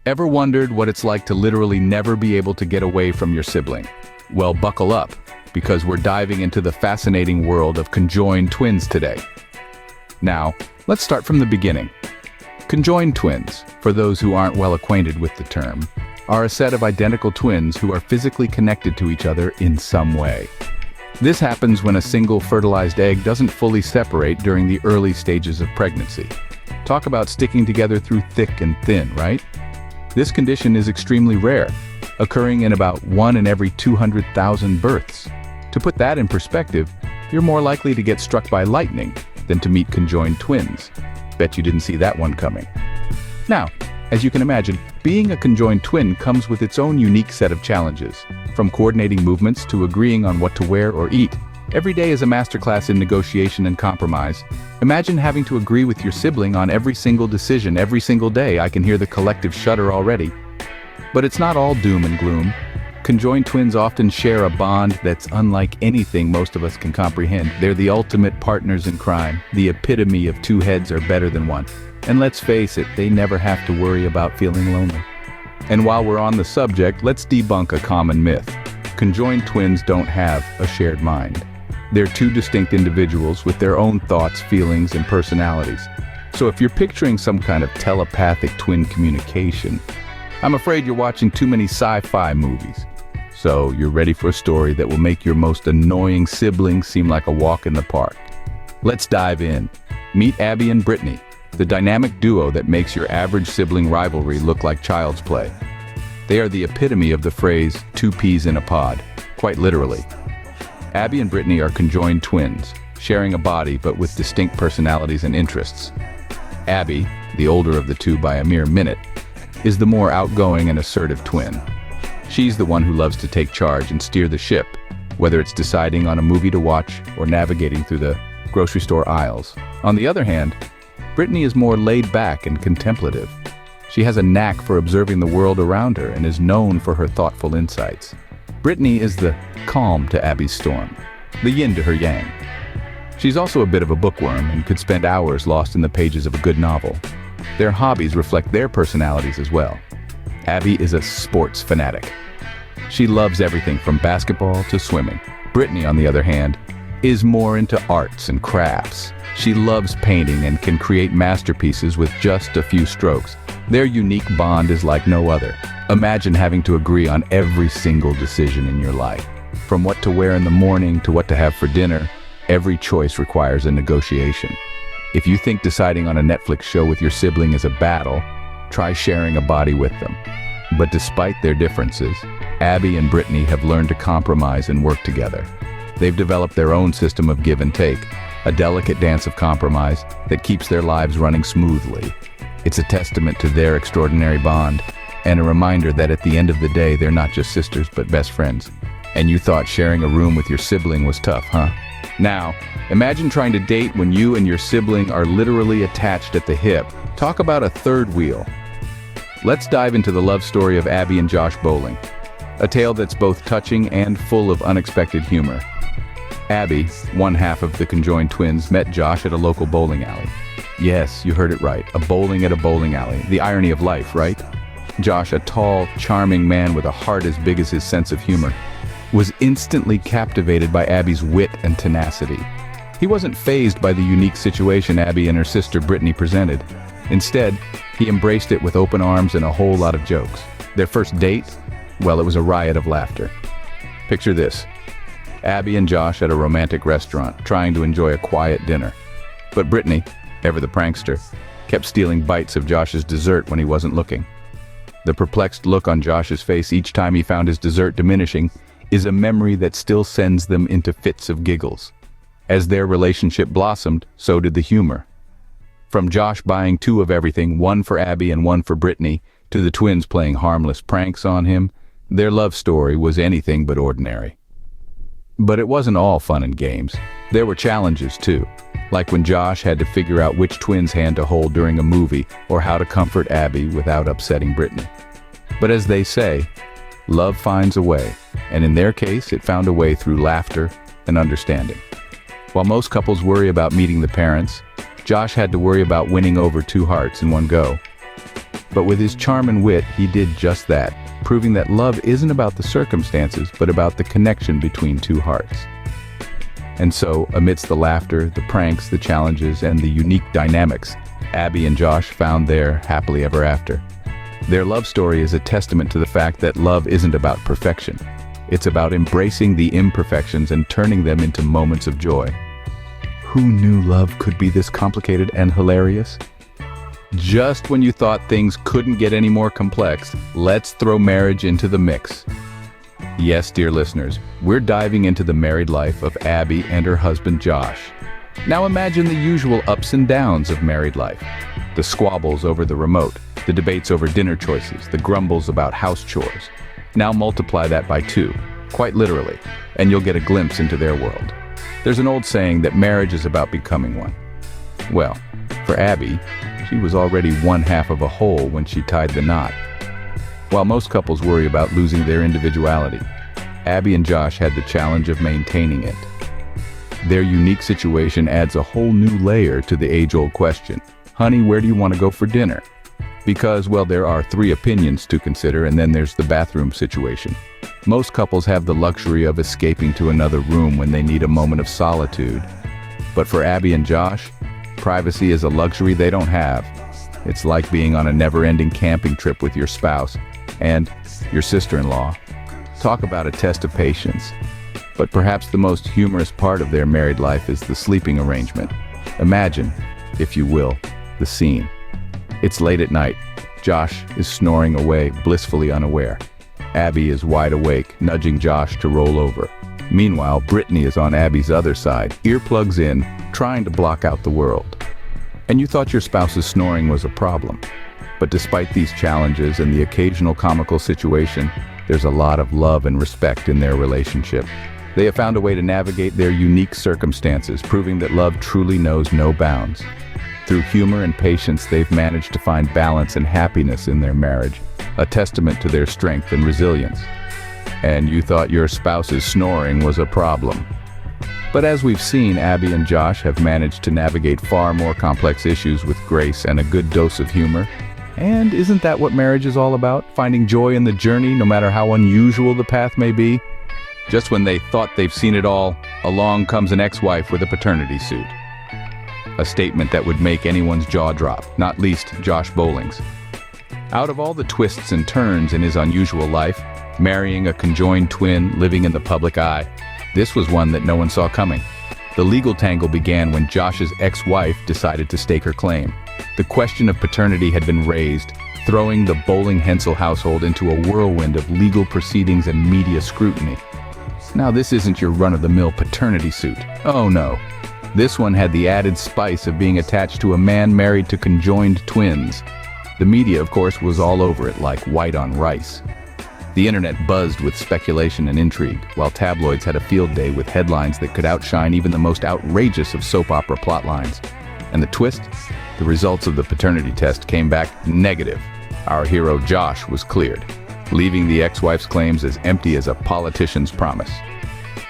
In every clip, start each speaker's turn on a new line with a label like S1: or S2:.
S1: Ever wondered what it's like to literally never be able to get away from your sibling? Well, buckle up, because we're diving into the fascinating world of conjoined twins today. Now, let's start from the beginning. Conjoined twins, for those who aren't well acquainted with the term, are a set of identical twins who are physically connected to each other in some way. This happens when a single fertilized egg doesn't fully separate during the early stages of pregnancy. Talk about sticking together through thick and thin, right? This condition is extremely rare, occurring in about 1 in every 200,000 births. To put that in perspective, you're more likely to get struck by lightning than to meet conjoined twins. Bet you didn't see that one coming. Now, as you can imagine, being a conjoined twin comes with its own unique set of challenges. From coordinating movements to agreeing on what to wear or eat, every day is a masterclass in negotiation and compromise. Imagine having to agree with your sibling on every single decision every single day. I can hear the collective shudder already. But it's not all doom and gloom. Conjoined twins often share a bond that's unlike anything most of us can comprehend. They're the ultimate partners in crime. The epitome of two heads are better than one. And let's face it, they never have to worry about feeling lonely. And while we're on the subject, let's debunk a common myth. Conjoined twins don't have a shared mind. They're two distinct individuals with their own thoughts, feelings, and personalities. So if you're picturing some kind of telepathic twin communication, I'm afraid you're watching too many sci-fi movies. So you're ready for a story that will make your most annoying sibling seem like a walk in the park. Let's dive in. Meet Abby and Britney, the dynamic duo that makes your average sibling rivalry look like child's play. They are the epitome of the phrase, two peas in a pod, quite literally. Abby and Britney are conjoined twins, sharing a body but with distinct personalities and interests. Abby, the older of the two by a mere minute, is the more outgoing and assertive twin. She's the one who loves to take charge and steer the ship, whether it's deciding on a movie to watch or navigating through the grocery store aisles. On the other hand, Britney is more laid back and contemplative. She has a knack for observing the world around her and is known for her thoughtful insights. Britney is the calm to Abby's storm, the yin to her yang. She's also a bit of a bookworm and could spend hours lost in the pages of a good novel. Their hobbies reflect their personalities as well. Abby is a sports fanatic. She loves everything from basketball to swimming. Britney, on the other hand, is more into arts and crafts. She loves painting and can create masterpieces with just a few strokes. Their unique bond is like no other. Imagine having to agree on every single decision in your life. From what to wear in the morning to what to have for dinner, every choice requires a negotiation. If you think deciding on a Netflix show with your sibling is a battle, try sharing a body with them. But despite their differences, Abby and Britney have learned to compromise and work together. They've developed their own system of give and take, a delicate dance of compromise that keeps their lives running smoothly. It's a testament to their extraordinary bond, and a reminder that at the end of the day, they're not just sisters, but best friends. And you thought sharing a room with your sibling was tough, huh? Now, imagine trying to date when you and your sibling are literally attached at the hip. Talk about a third wheel. Let's dive into the love story of Abby and Josh Bowling, a tale that's both touching and full of unexpected humor. Abby, one half of the conjoined twins, met Josh at a local bowling alley. Yes, you heard it right, a bowling at a bowling alley. The irony of life, right? Josh, a tall, charming man with a heart as big as his sense of humor, was instantly captivated by Abby's wit and tenacity. He wasn't fazed by the unique situation Abby and her sister Britney presented. Instead, he embraced it with open arms and a whole lot of jokes. Their first date? Well, it was a riot of laughter. Picture this. Abby and Josh at a romantic restaurant, trying to enjoy a quiet dinner. But Britney, ever the prankster, kept stealing bites of Josh's dessert when he wasn't looking. The perplexed look on Josh's face each time he found his dessert diminishing is a memory that still sends them into fits of giggles. As their relationship blossomed, so did the humor. From Josh buying 2 of everything, 1 for Abby and 1 for Britney, to the twins playing harmless pranks on him, their love story was anything but ordinary. But it wasn't all fun and games. There were challenges too, like when Josh had to figure out which twin's hand to hold during a movie or how to comfort Abby without upsetting Britney. But as they say, love finds a way, and in their case, it found a way through laughter and understanding. While most couples worry about meeting the parents, Josh had to worry about winning over 2 hearts in one go. But with his charm and wit, he did just that, proving that love isn't about the circumstances, but about the connection between two hearts. And so, amidst the laughter, the pranks, the challenges, and the unique dynamics, Abby and Josh found their happily ever after. Their love story is a testament to the fact that love isn't about perfection. It's about embracing the imperfections and turning them into moments of joy. Who knew love could be this complicated and hilarious? Just when you thought things couldn't get any more complex, let's throw marriage into the mix. Yes, dear listeners, we're diving into the married life of Abby and her husband Josh. Now imagine the usual ups and downs of married life. The squabbles over the remote, the debates over dinner choices, the grumbles about house chores. Now multiply that by 2, quite literally, and you'll get a glimpse into their world. There's an old saying that marriage is about becoming one. Well, for Abby, she was already one half of a whole when she tied the knot. While most couples worry about losing their individuality, Abby and Josh had the challenge of maintaining it. Their unique situation adds a whole new layer to the age-old question, honey, where do you want to go for dinner? Because, well, there are 3 opinions to consider, and then there's the bathroom situation. Most couples have the luxury of escaping to another room when they need a moment of solitude. But for Abby and Josh, privacy is a luxury they don't have. It's like being on a never-ending camping trip with your spouse and your sister-in-law. Talk about a test of patience. But perhaps the most humorous part of their married life is the sleeping arrangement. Imagine, if you will, the scene. It's late at night. Josh is snoring away, blissfully unaware. Abby is wide awake, nudging Josh to roll over. Meanwhile, Britney is on Abby's other side, earplugs in, trying to block out the world. And you thought your spouse's snoring was a problem. But despite these challenges and the occasional comical situation, there's a lot of love and respect in their relationship. They have found a way to navigate their unique circumstances, proving that love truly knows no bounds. Through humor and patience, they've managed to find balance and happiness in their marriage, a testament to their strength and resilience. And you thought your spouse's snoring was a problem. But as we've seen, Abby and Josh have managed to navigate far more complex issues with grace and a good dose of humor. And isn't that what marriage is all about? Finding joy in the journey, no matter how unusual the path may be? Just when they thought they've seen it all, along comes an ex-wife with a paternity suit. A statement that would make anyone's jaw drop, not least Josh Bowling's. Out of all the twists and turns in his unusual life, marrying a conjoined twin, living in the public eye, this was one that no one saw coming. The legal tangle began when Josh's ex-wife decided to stake her claim. The question of paternity had been raised, throwing the Bowling Hensel household into a whirlwind of legal proceedings and media scrutiny. Now, this isn't your run-of-the-mill paternity suit. Oh no. This one had the added spice of being attached to a man married to conjoined twins. The media, of course, was all over it like white on rice. The internet buzzed with speculation and intrigue, while tabloids had a field day with headlines that could outshine even the most outrageous of soap opera plotlines. And the twist? The results of the paternity test came back negative. Our hero Josh was cleared, leaving the ex-wife's claims as empty as a politician's promise.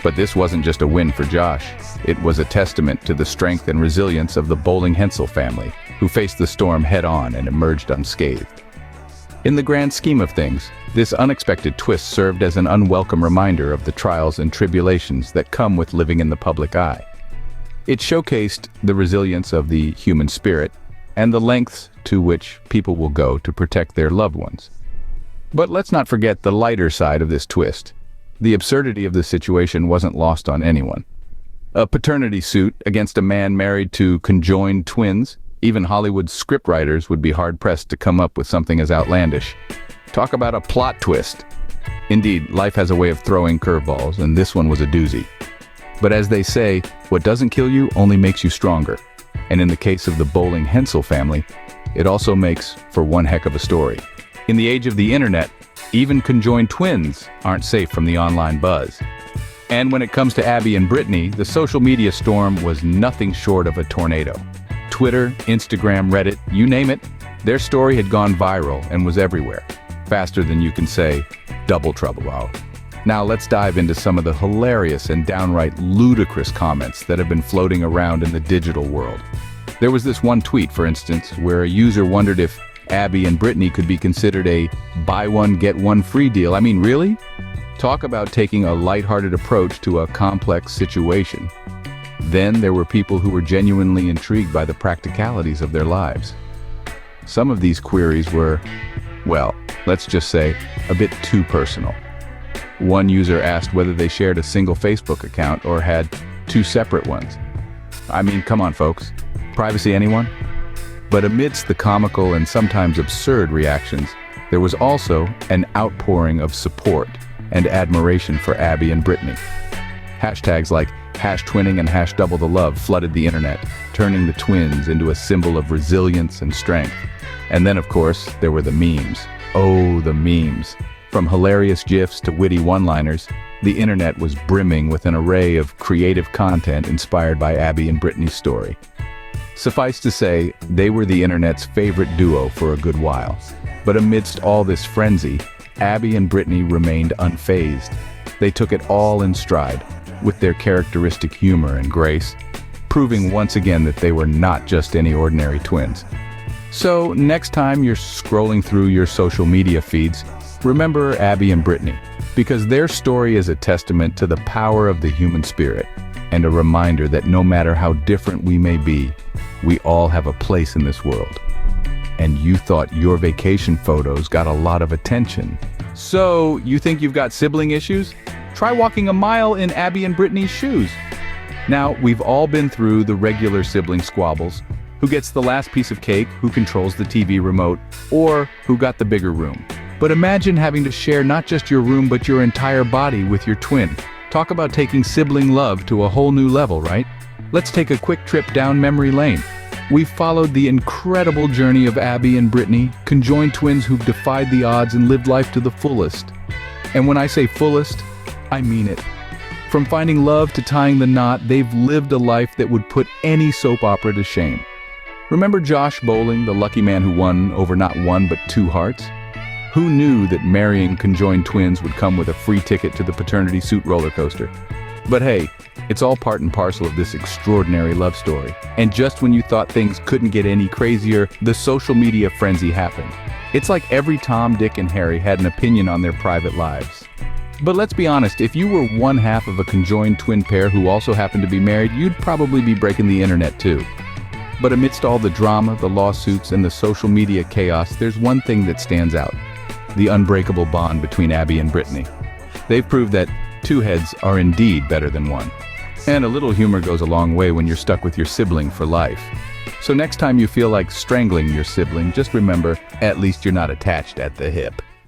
S1: But this wasn't just a win for Josh. It was a testament to the strength and resilience of the Bowling Hensel family, who faced the storm head-on and emerged unscathed. In the grand scheme of things, this unexpected twist served as an unwelcome reminder of the trials and tribulations that come with living in the public eye. It showcased the resilience of the human spirit and the lengths to which people will go to protect their loved ones. But let's not forget the lighter side of this twist. The absurdity of the situation wasn't lost on anyone. A paternity suit against a man married to conjoined twins? Even Hollywood scriptwriters would be hard-pressed to come up with something as outlandish. Talk about a plot twist. Indeed, life has a way of throwing curveballs, and this one was a doozy. But as they say, what doesn't kill you only makes you stronger. And in the case of the Bowling Hensel family, it also makes for one heck of a story. In the age of the internet, even conjoined twins aren't safe from the online buzz. And when it comes to Abby and Britney, the social media storm was nothing short of a tornado. Twitter, Instagram, Reddit, you name it, their story had gone viral and was everywhere. Faster than you can say, double trouble. Wow. Now let's dive into some of the hilarious and downright ludicrous comments that have been floating around in the digital world. There was this one tweet, for instance, where a user wondered if, Abby and Britney could be considered a buy one, get one free deal. I mean, really? Talk about taking a lighthearted approach to a complex situation. Then there were people who were genuinely intrigued by the practicalities of their lives. Some of these queries were, well, let's just say, a bit too personal. One user asked whether they shared a single Facebook account or had two separate ones. I mean, come on, folks. Privacy, anyone? But amidst the comical and sometimes absurd reactions, there was also an outpouring of support and admiration for Abby and Britney. Hashtags like #twinning and #doublethelove flooded the internet, turning the twins into a symbol of resilience and strength. And then, of course, there were the memes. Oh, the memes. From hilarious GIFs to witty one-liners, the internet was brimming with an array of creative content inspired by Abby and Britney's story. Suffice to say, they were the internet's favorite duo for a good while. But amidst all this frenzy, Abby and Britney remained unfazed. They took it all in stride, with their characteristic humor and grace, proving once again that they were not just any ordinary twins. So, next time you're scrolling through your social media feeds, remember Abby and Britney, because their story is a testament to the power of the human spirit, and a reminder that no matter how different we may be, we all have a place in this world. And you thought your vacation photos got a lot of attention. So, you think you've got sibling issues? Try walking a mile in Abby and Britney's shoes. Now, we've all been through the regular sibling squabbles. Who gets the last piece of cake, who controls the TV remote, or who got the bigger room. But imagine having to share not just your room but your entire body with your twin. Talk about taking sibling love to a whole new level, right? Let's take a quick trip down memory lane. We've followed the incredible journey of Abby and Britney, conjoined twins who've defied the odds and lived life to the fullest. And when I say fullest, I mean it. From finding love to tying the knot, they've lived a life that would put any soap opera to shame. Remember Josh Bowling, the lucky man who won over not one but two hearts? Who knew that marrying conjoined twins would come with a free ticket to the paternity suit roller coaster? But hey, it's all part and parcel of this extraordinary love story. And just when you thought things couldn't get any crazier, the social media frenzy happened. It's like every Tom, Dick, and Harry had an opinion on their private lives. But let's be honest, if you were one half of a conjoined twin pair who also happened to be married, you'd probably be breaking the internet too. But amidst all the drama, the lawsuits, and the social media chaos, there's one thing that stands out: the unbreakable bond between Abby and Britney. They've proved that two heads are indeed better than one. And a little humor goes a long way when you're stuck with your sibling for life. So next time you feel like strangling your sibling, just remember, at least you're not attached at the hip.